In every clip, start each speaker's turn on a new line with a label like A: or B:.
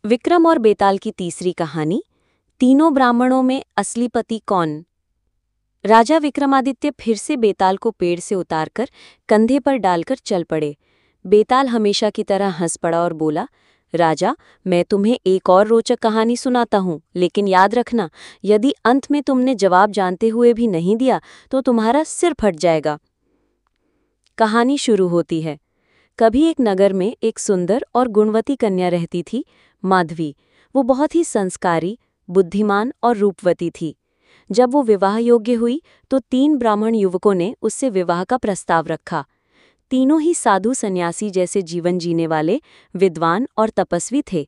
A: विक्रम और बेताल की तीसरी कहानी। तीनों ब्राह्मणों में असली पति कौन। राजा विक्रमादित्य फिर से बेताल को पेड़ से उतारकर कंधे पर डालकर चल पड़े। बेताल हमेशा की तरह हंस पड़ा और बोला, राजा, मैं तुम्हें एक और रोचक कहानी सुनाता हूँ, लेकिन याद रखना, यदि अंत में तुमने जवाब जानते हुए भी नहीं दिया तो तुम्हारा सिर फट जाएगा। कहानी शुरू होती है। कभी एक नगर में एक सुंदर और गुणवती कन्या रहती थी, माधवी। वो बहुत ही संस्कारी, बुद्धिमान और रूपवती थी। जब वो विवाह योग्य हुई तो 3 ब्राह्मण युवकों ने उससे विवाह का प्रस्ताव रखा। तीनों ही साधु सन्यासी जैसे जीवन जीने वाले, विद्वान और तपस्वी थे।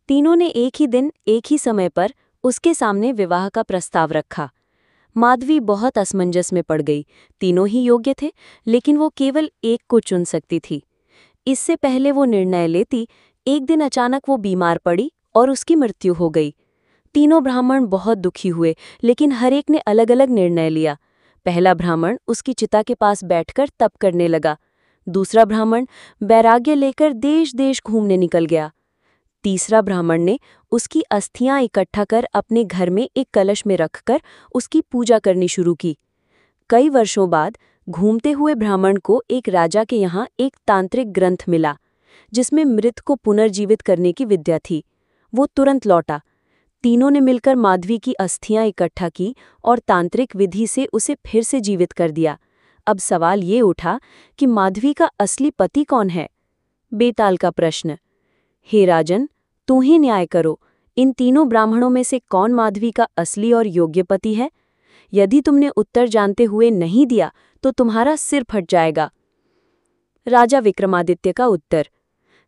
A: तीनों ने एक ही दिन, एक ही समय पर उसके सामने विवाह का प्रस्ताव रखा। माधवी बहुत असमंजस में पड़ गई। तीनों ही योग्य थे, लेकिन वो केवल एक को चुन सकती थी। इससे पहले वो निर्णय लेती, एक दिन अचानक वो बीमार पड़ी और उसकी मृत्यु हो गई। तीनों ब्राह्मण बहुत दुखी हुए, लेकिन हर एक ने अलग अलग निर्णय लिया। पहला ब्राह्मण उसकी चिता के पास बैठकर तप करने लगा। दूसरा ब्राह्मण वैराग्य लेकर देश देश घूमने निकल गया। तीसरा ब्राह्मण ने उसकी अस्थियां इकट्ठा कर अपने घर में एक कलश में रखकर उसकी पूजा करनी शुरू की। कई वर्षों बाद घूमते हुए ब्राह्मण को एक राजा के यहाँ एक तांत्रिक ग्रंथ मिला, जिसमें मृत को पुनर्जीवित करने की विद्या थी। वो तुरंत लौटा। तीनों ने मिलकर माधवी की अस्थियां इकट्ठा की और तांत्रिक विधि से उसे फिर से जीवित कर दिया। अब सवाल ये उठा कि माधवी का असली पति कौन है। बेताल का प्रश्न। हे राजन, तू ही न्याय करो, इन तीनों ब्राह्मणों में से कौन माधवी का असली और योग्य पति है। यदि तुमने उत्तर जानते हुए नहीं दिया तो तुम्हारा सिर फट जाएगा। राजा विक्रमादित्य का उत्तर।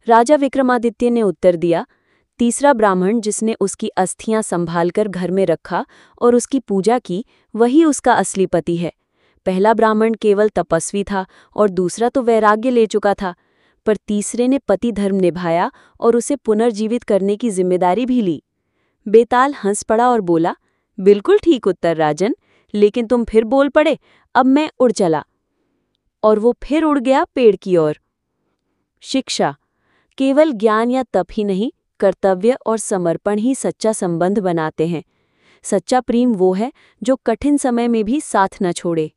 A: राजा विक्रमादित्य ने उत्तर दिया, तीसरा ब्राह्मण जिसने उसकी अस्थियां संभालकर घर में रखा और उसकी पूजा की, वही उसका असली पति है। पहला ब्राह्मण केवल तपस्वी था और दूसरा तो वैराग्य ले चुका था, पर तीसरे ने पति धर्म निभाया और उसे पुनर्जीवित करने की जिम्मेदारी भी ली। बेताल हंस पड़ा और बोला, बिल्कुल ठीक उत्तर राजन, लेकिन तुम फिर बोल पड़े, अब मैं उड़ चला। और वो फिर उड़ गया पेड़ की ओर। शिक्षा। केवल ज्ञान या तप ही नहीं, कर्तव्य और समर्पण ही सच्चा संबंध बनाते हैं। सच्चा प्रेम वो है जो कठिन समय में भी साथ न छोड़े।